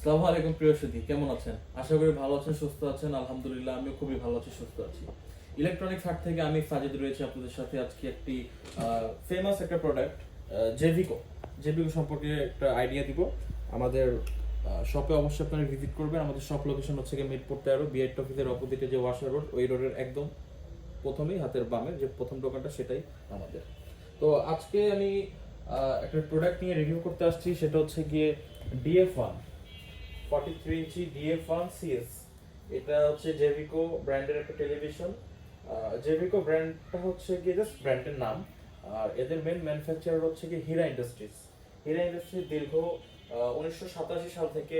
আসসালামু আলাইকুম প্রিয় সুধী, কেমন আছেন? আশা করি ভালো আছেন, সুস্থ আছেন। আলহামদুলিল্লাহ আমিও খুবই ভালো আছি, সুস্থ আছি। ইলেকট্রনিক্স হাট থেকে আমি সাজিদ রয়েছি আপনাদের সাথে। আজকে একটি ফেমাস একটা প্রোডাক্ট জেভিকো জেভিকো সম্পর্কে একটা আইডিয়া দিব। আমাদের শপে অবশ্যই আপনারা ভিজিট করবেন। আমাদের শপ লোকেশন হচ্ছে গিয়ে মিরপুর 13 বিআইট অফিসের অপোজিটে যে ওয়াশার রোড, ওই রোডের একদম প্রথমেই হাতের বামে যে প্রথম দোকানটা, সেটাই আমাদের। তো আজকে আমি একটা প্রোডাক্ট নিয়ে রিভিউ করতে আসছি, সেটা হচ্ছে গিয়ে DF1 43 ইঞ্চি DF1 CS। এটা হচ্ছে জেভিকো ব্র্যান্ডের একটা টেলিভিশন। জেভিকো ব্র্যান্ডটা হচ্ছে গিয়ে জাস্ট ব্র্যান্ডের নাম, আর এদের মেন ম্যানুফ্যাকচারার হচ্ছে গিয়ে হীরা ইন্ডাস্ট্রিজ। হীরা ইন্ডাস্ট্রিজ দীর্ঘ 1987 সাল থেকে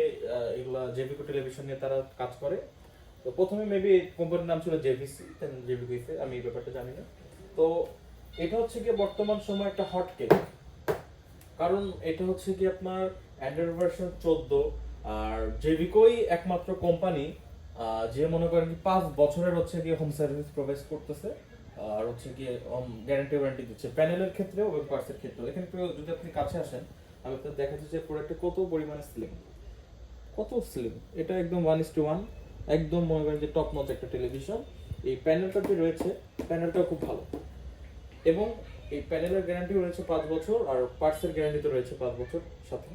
এগুলা জেভিকো টেলিভিশন নিয়ে তারা কাজ করে। তো প্রথমে মেবি কোম্পানির নাম ছিল জেভিসি, দেন জেভিকো হইছে, আমি এই ব্যাপারটা জানি না। তো এটা হচ্ছে গিয়ে বর্তমান সময় একটা হট কেক, কারণ এটা হচ্ছে কি আপনার অ্যান্ড্রয়েড ভার্সন 14। আর জেভিকোই একমাত্র কোম্পানি যে মনে করেন কি 5 বছরের হচ্ছে গিয়ে হোম সার্ভিস প্রোভাইড করতেছে, আর হচ্ছে গিয়ে গ্যারান্টি ওয়ারেন্টি দিচ্ছে প্যানেলের ক্ষেত্রেও এবং পার্টসের ক্ষেত্রেও। এখানে যদি আপনি কাছে আসেন, আমি আপনাদের দেখাচ্ছি যে প্রোডাক্টে কত পরিমাণে স্লিম, কত স্লিম। এটা একদম 1:1, একদম মনে করেন যে টপ নচ একটা টেলিভিশন। এই প্যানেলটা যে রয়েছে, প্যানেলটাও খুব ভালো, এবং এই প্যানেলের গ্যারান্টি রয়েছে 5 বছর, আর পার্টসের গ্যারান্টি তো রয়েছে 5 বছর সাথে।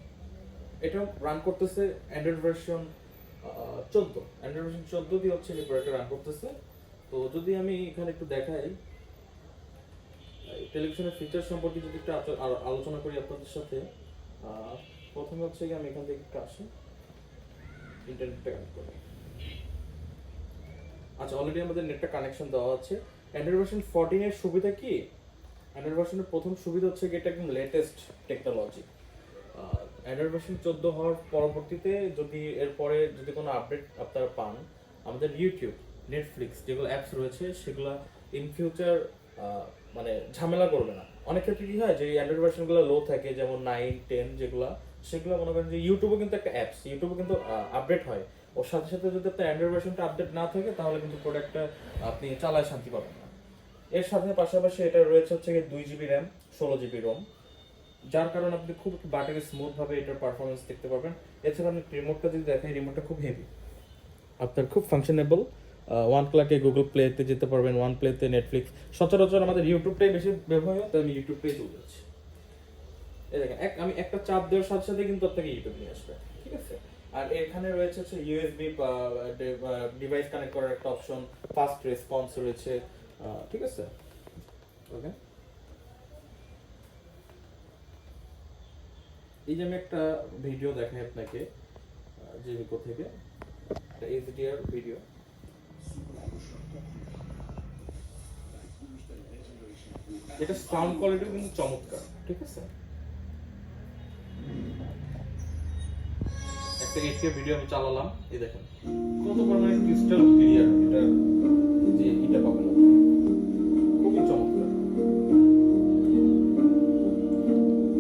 এটা রান করতেছে অ্যান্ড্রয়েড ভার্সন 14। অ্যান্ড্রয়েড ভার্সন 14 দিয়ে হচ্ছে এই প্রোডাক্টটা রান করতেছে। তো যদি আমি এখানে একটু দেখাই টেলিভিশনের ফিচার সম্পর্কে, যদি একটু আলোচনা করি আপনাদের সাথে। প্রথমে হচ্ছে কি আমি এখান থেকে একটু আসি, ইন্টারনেটটা কানেক্ট করি। আচ্ছা, অলরেডি আমাদের নেটটা কানেকশন দেওয়া আছে। অ্যান্ড্রয়েড ভার্সন 14 এর সুবিধা কি? অ্যান্ড্রয়েড ভার্সনের প্রথম সুবিধা হচ্ছে কি এটা একদম লেটেস্ট টেকনোলজি। অ্যান্ড্রয়েড ভার্সন 14 হওয়ার পরবর্তীতে এরপরে যদি কোনো আপডেট আপনারা পান, আমাদের ইউটিউব, নেটফ্লিক্স যেগুলো অ্যাপস রয়েছে সেগুলো ইন ফিউচার মানে ঝামেলা করবে না। অনেক ক্ষেত্রে কি হয় যে অ্যান্ড্রয়েড ভার্সনগুলো লো থাকে, যেমন 9, 10 যেগুলো, সেগুলো মনে করেন যে ইউটিউবও কিন্তু একটা অ্যাপস, ইউটিউবও কিন্তু আপডেট হয়। ওর সাথে সাথে যদি আপনার অ্যান্ড্রয়েড ভার্সনটা আপডেট না থাকে, তাহলে কিন্তু প্রোডাক্টটা আপনি চালায় শান্তি পাবেন না। এর সাথে পাশাপাশি এটা রয়েছে হচ্ছে 2 GB র্যাম, 16 GB রোম, যার কারণে আপনি খুব বাটারি স্মুথ ভাবে এটার পারফরমেন্স দেখতে পারবেন। এছাড়া আপনি রিমোটটা যদি দেখেন, রিমোটটা খুব হেভি, আপনার খুব ফাংশনেবল। ওয়ান ক্লাকে গুগল প্লেতে যেতে পারবেন, ওয়ান প্লেতে নেটফ্লিক্স। সচরাচর আমাদের ইউটিউবটাই বেশি ব্যবহার হয়, তাই আমি ইউটিউবটাই চলে যাচ্ছি। এই দেখেন, আমি একটা চাপ দেওয়ার সাথে সাথে কিন্তু আপনাকে ইউটিউব নিয়ে আসবে, ঠিক আছে। আর এখানে রয়েছে হচ্ছে ইউএসবি ডিভাইস কানেক্ট করার একটা অপশন, ফাস্ট রেসপন্স রয়েছে, ঠিক আছে। ওকে, এই যে আমি একটা ভিডিও দেখাই আপনাকে জেভিকো থেকে, একটা এইচডিআর ভিডিও। এটা সাউন্ড কোয়ালিটি কিন্তু চমৎকার, ঠিক আছে। একটা 8K ভিডিও আমি চালালাম, এই দেখেন কত পরিমাণে ক্রিস্টাল ক্লিয়ার। এটা যে এটা পাবেন খুবই চমৎকার।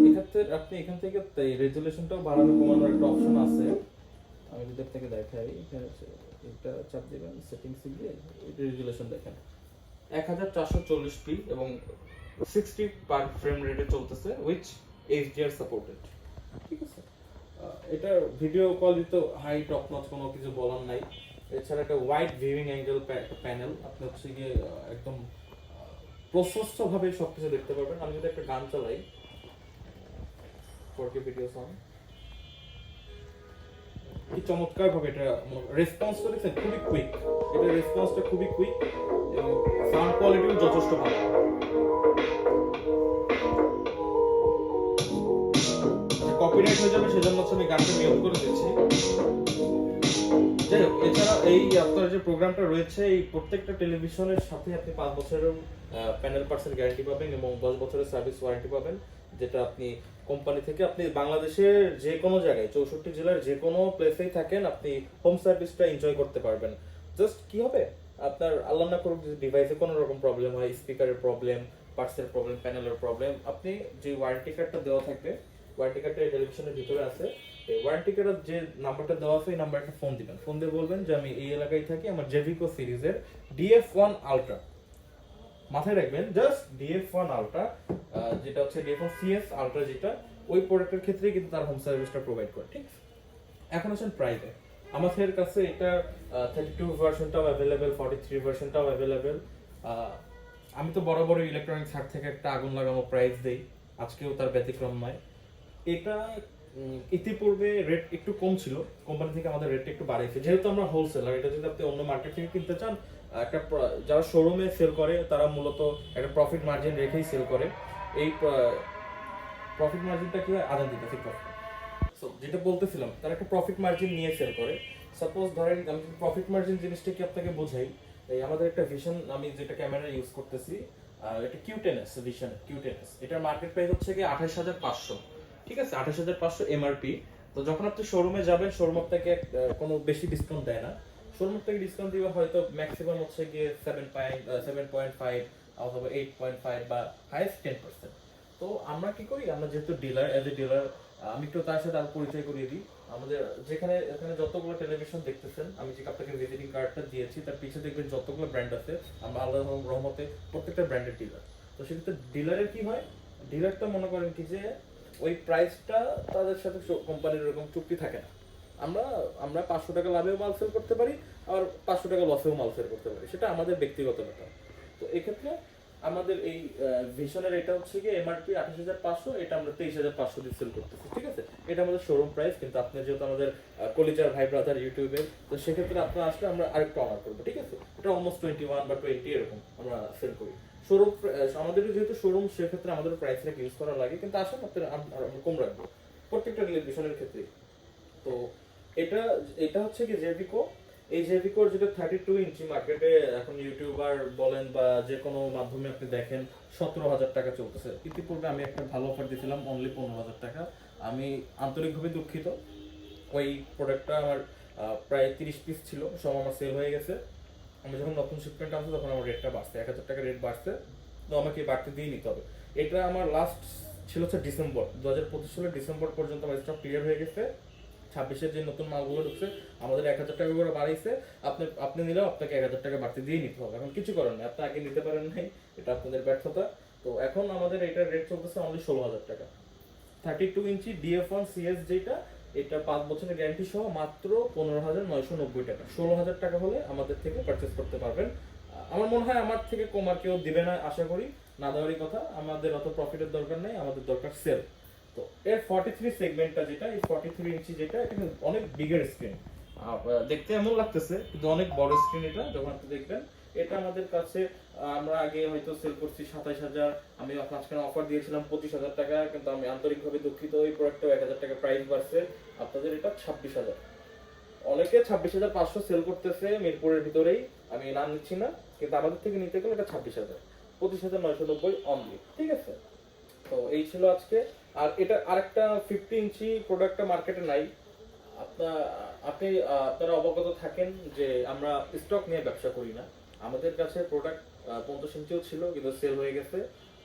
এক্ষেত্রে আপনি এখান থেকে রেজুলেশনটাও বাড়ানো কমানোর একটা অপশন আছে। আমি যদি আপনাকে দেখাই, এটা চাপ দিবেন সেটিংসে গিয়ে, এটা রেজুলেশন দেখেন 1440p এবং 60 পার ফ্রেম রেটে চলতেছে, উইচ এইচডিআর সাপোর্টেড, ঠিক আছে। এটার ভিডিও কোয়ালিটি তো হাই টপ নচ, কোনো কিছু বলার নাই। এছাড়া একটা ওয়াইড ভিউইং অ্যাঙ্গেল প্যানেল, আপনি হচ্ছে গিয়ে একদম প্রশস্ত ভাবে সবকিছু দেখতে পারবেন। আমি যদি একটা গান চালাই, 4K ভিডিও সং, কি চমৎকার ভাবে এটা রেসপন্সটা দেখছেন, খুবই কুইক। এটা রেসপন্সটা খুবই কুইক এবং সাউন্ড কোয়ালিটিও যথেষ্ট ভালো। কপিরাইট হয়ে যাবে, সেজন্য হচ্ছে আমি গানটা মিউট করে দিচ্ছি। যাই হোক, এছাড়া এই আপনার যে প্রোগ্রামটা রয়েছে, এই প্রত্যেকটা টেলিভিশনের সাথে আপনি 5 বছরের প্যানেল পার্টসের গ্যারান্টি পাবেন এবং 10 বছরের সার্ভিস ওয়ারেন্টি পাবেন, যেটা আপনি কোম্পানি থেকে, আপনি বাংলাদেশের যে কোনো জায়গায় 64 জেলার যে কোনো প্লেসেই থাকেন, আপনি হোম সার্ভিসটা এনজয় করতে পারবেন। জাস্ট কি হবে, আপনার আল্লাহ না করুক যদি ডিভাইসে কোনো রকম প্রবলেম হয়, স্পিকারের প্রবলেম, পার্টসের প্রবলেম, প্যানেলের প্রবলেম, আপনি যে ওয়ারেন্টি কার্ডটা দেওয়া থাকবে, ওয়ারেন্টি কার্ডটা টেলিভিশনের ভিতরে আছে, এই ওয়ারেন্টি কার্ডের যে নাম্বারটা দেওয়া আছে, এই নাম্বারটা ফোন দিবেন। ফোন দিয়ে বলবেন যে আমি এই এলাকায় থাকি, আমার জেভিকো সিরিজের DF1 আলট্রা, মাথায় রাখবেন জাস্ট DF1 আলট্রা, যেটা হচ্ছে DF1 CS আলট্রা, যেটা ওই প্রোডাক্টের ক্ষেত্রে কিন্তু তার হোম সার্ভিসটা প্রোভাইড করে, ঠিক আছে। এখন আসেন প্রাইসে। আমাদের কাছে এটা 32 ভার্সনটাও অ্যাভেলেবেল, 43 ভার্সনটাও অ্যাভেলেবেল। আমি তো বরাবর ইলেকট্রনিক্স হাট থেকে একটা আগুন লাগানো প্রাইস দেই, আজকেও তার ব্যতিক্রম নয়। এটা ইতিপূর্বে রেট একটু কম ছিল, কোম্পানি থেকে আমাদের রেটটা একটু বাড়িয়েছে, যেহেতু আমরা হোলসেলার। এটা যদি আপনি অন্য মার্কেট থেকে কিনতে চান, যারা শোরুমে সেল করে তারা মূলত একটা প্রফিট মার্জিন রেখেই সেল করে। এই প্রফিট মার্জিনটা কি হয়, আদান দিতেছি প্রফিট। সো যেটা বলতেছিলাম, তারা একটা প্রফিট মার্জিন নিয়ে সেল করে। সাপোজ ধরেন আমি প্রফিট মার্জিন জিনিসটা কি আপনাকে বোঝাই, এই আমাদের একটা ভিশন, আমি যেটা ক্যামেরা ইউজ করতেছি, এটা কিউ10s ভিশন কিউ10s, এটার মার্কেট প্রাইস হচ্ছে কি 28,500। ঠিক আছে, 28,500 এমআরপি। তো যখন আপনি শোরুমে যাবেন, শোরুম আপনাকে কোনো বেশি ডিসকাউন্ট দেয় না। শোরুম থেকে ডিসকাউন্ট দিবে হয়তো ম্যাক্সিমাম হচ্ছে গিয়ে 7.5 অথবা 8.5 বা হাইয়েস্ট 10%। তো আমরা কি করি, আমরা যেহেতু ডিলার, এজ এ ডিলার, আমি একটু তার সাথে আর পরিচয় করিয়ে দিই। আমাদের যেখানে এখানে যতগুলো টেলিভিশন দেখতেছেন, আমি যে আপনাকে ভিজিটিং কার্ডটা দিয়েছি, তার পিছিয়ে দেখবেন যতগুলো ব্র্যান্ড আছে, আমরা আল্লাহর রহমতে প্রত্যেকটা ব্র্যান্ডের ডিলার। তো সেক্ষেত্রে ডিলারের কি হয়, ডিলারটা মনে করেন কি যে ওই প্রাইসটা তাদের সাথে কোম্পানির এরকম চুক্তি থাকে না। আমরা আমরা 500 টাকা লাভেও মাল সেল করতে পারি, আর 500 টাকা লসেও মাল সেল করতে পারি, সেটা আমাদের ব্যক্তিগত ব্যাপার। তো এক্ষেত্রে আমাদের এই ভিশনের এটা হচ্ছে কি এমআরপি 28,500, এটা আমরা 23,500 দিয়ে সেল করতেছি। ঠিক আছে, এটা আমাদের শোরুম প্রাইস। কিন্তু আপনি যেহেতু আমাদের কলিজার ভাই ব্রাদার ইউটিউবে, তো সেক্ষেত্রে আপনার আসলে আমরা আরেকটু অনার করবো। ঠিক আছে, এটা অলমোস্ট 21 বা 20 এরকম আমরা সেল করি। শোরুম আমাদের যেহেতু শোরুম, সেক্ষেত্রে আমাদের প্রাইস রেট ইউজ করা লাগে, কিন্তু আসলে আমরা কম রাখবো প্রত্যেকটা টেলিভিশনের ক্ষেত্রে। তো এটা এটা হচ্ছে কি জেভিকো। এই জেভিকোর যেটা 32 ইঞ্চি মার্কেটে এখন ইউটিউবার বলেন বা যে কোনো মাধ্যমে আপনি দেখেন 17,000 টাকা চলতেছে। ইতিপূর্বে আমি একটা ভালো অফার দিয়েছিলাম অনলি 15,000 টাকা। আমি আন্তরিকভাবে দুঃখিত, ওই প্রোডাক্টটা আমার প্রায় 30 পিস ছিল, সব আমার সেল হয়ে গেছে। আমি যখন নতুন শিপমেন্ট আসছে তখন আমার রেটটা বাড়ছে, 1,000 টাকা রেট বাড়ছে। তো আমাকে বাড়তে দিয়ে নিতে হবে। এটা আমার লাস্ট ছিল হচ্ছে ডিসেম্বর 2025 সালের ডিসেম্বর পর্যন্ত আমার স্টক ক্লিয়ার হয়ে গেছে। 26-এর যে নতুন মালগুলো ঢুকছে, আমাদের 1,000 টাকা করে বাড়াইছে। আপনি নিলেও আপনাকে 1,000 টাকা বাড়তে দিয়ে নিতে হবে। এখন কিছু করার নেই, আপনি আগে নিতে পারেন নাই, এটা আপনাদের ব্যর্থতা। তো এখন আমাদের এটার রেট চলতেছে অনলি 16,000 টাকা। 32 ইঞ্চি DF1 CS যেটা, এটা 5 বছরের গ্যারান্টি সহ মাত্র 15,990 টাকা। 16,000 টাকা হলে আমাদের থেকে পারচেস করতে পারবেন। আমার মনে হয় আমার থেকে কম আর কেউ দিবে না, আশা করি। না দেওয়ারই কথা, আমাদের অত প্রফিটের দরকার নেই, আমাদের দরকার সেল। তো এর 43 সেগমেন্টটা যেটা, এই 43 ইঞ্চি যেটা, এটা কিন্তু অনেক বিগের স্ক্রিন। দেখতে এমন লাগতেছে কিন্তু অনেক বড় স্ক্রিন। এটা যখন আপনি দেখবেন, এটা আমাদের কাছে আমরা আগে হয়তো সেল করছি 27,000, আমি আজকে অফার দিয়েছিলাম 25,000 টাকা, কিন্তু আমি আন্তরিকভাবে দুঃখিত, এই প্রোডাক্টটাও 1,000 টাকা প্রাইস বাড়ছে। আপনাদের এটা 26,000। অনেকে 26,500 সেল করতেছে মিরপুরের ভিতরেই, আমি নাম নিচ্ছি না, কিন্তু আমাদের থেকে নিতে গেলে এটা 26,000, 25,990 অনলি। ঠিক আছে, তো এই ছিল আজকে। আর এটা আরেকটা 50 ইঞ্চি প্রোডাক্টটা মার্কেটে নাই। আপনারা অবগত থাকেন যে আমরা স্টক নিয়ে ব্যবসা করি না। আমাদের কাছে প্রোডাক্ট 50 ইঞ্চিও ছিল, কিন্তু সেল হয়ে গেছে।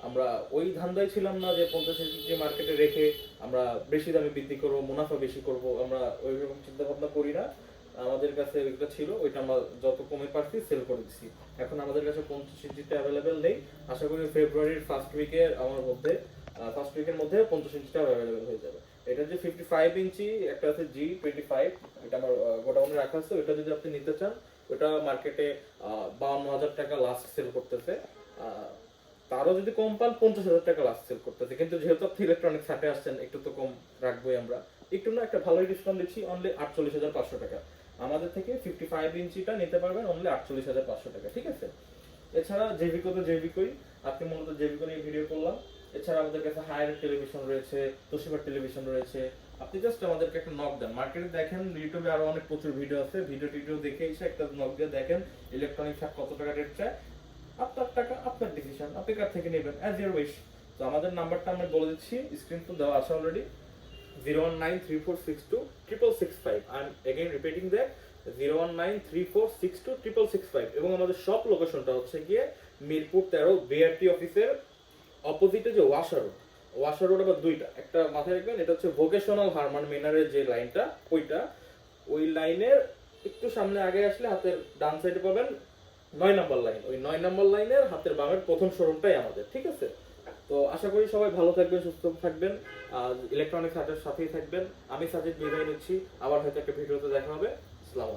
আমরা ওই ধান্দায় ছিলাম না যে 50 ইঞ্চি মার্কেটে রেখে আমরা বেশি দামে বিক্রি করবো, মুনাফা বেশি করব, আমরা ওই রকম চিন্তা ভাবনা করি না। আমাদের কাছে ওইটা ছিল, ওইটা আমরা যত কমে পারছি সেল করে দিচ্ছি। এখন আমাদের কাছে 50 ইঞ্চিটা অ্যাভেলেবেল নেই। আশা করি ফেব্রুয়ারির ফার্স্ট উইকের মধ্যে 50 ইঞ্চিটা অ্যাভেলেবেল হয়ে যাবে। এটা যে 55 ইঞ্চি একটা আছে G25, এটা আমার গোডাউনে রাখা আছে। ওটা যদি আপনি নিতে চান, ওটা মার্কেটে 52,000 টাকা লাস্ট সেল করতেছে। তারও যদি কম পান 50,000 টাকা লাস্ট সেল করতেছে। কিন্তু যেহেতু আপনি ইলেকট্রনিক্স হাটে আসছেন, একটু তো কম রাখবোই আমরা। একটু না, একটা ভালোই ডিসকাউন্ট দিচ্ছি, অনলি 48,500 টাকা। আমাদের থেকে 55 ইঞ্চিটা নিতে পারবেন অনলি 48,500 টাকা। ঠিক আছে, এছাড়া জেভিকো তো জেভিকোই, আপনি মূলত জেভিকো নিয়ে ভিডিও করলাম। এছাড়া আমাদের কাছে হায়ার টেলিভিশন রয়েছে, তোশিবার টেলিভিশন রয়েছে। আপনি জাস্ট আমাদেরকে একটা নক দেন, মার্কেটে দেখেন, ইউটিউবে আরো অনেক প্রচুর ভিডিও আছে, ভিডিও দেখে এসে একটা নক দিয়ে দেখেন ইলেকট্রনিক্স কত টাকা রেট চায়। আপনার টাকা, আপনার ডিসিশন, আপনি কার থেকে নেবেন, অ্যাজ ইউর উইশ। তো আমাদের নাম্বারটা আমি বলে দিচ্ছি, স্ক্রিন তো দেওয়া আছে already, 01934626665। I am again repeating that, 01934626665। এবং আমাদের সব লোকেশনটা হচ্ছে গিয়ে মিরপুর 13 বিআরটি অফিসের অপোজিটে যে ওয়াশার রোড আবার দুইটা, একটা মাথায় রাখবেন, এটা হচ্ছে ভোকেশনাল হারমান মেনারের যে লাইনটা, ওই লাইনের একটু সামনে আগে আসলে হাতের ডান সাইডে পাবেন 9 নাম্বার লাইন। ওই 9 নাম্বার লাইনের হাতের বামের প্রথম শোরুমটাই আমাদের। ঠিক আছে, তো আশা করি সবাই ভালো থাকবেন, সুস্থ থাকবেন, আর ইলেকট্রনিক্স আর্টের সাথেই থাকবেন। আমি সাজিদ বিদায় নিচ্ছি, আবার হয়তো একটা ভিডিওতে দেখা হবে। আসসালামু আলাইকুম।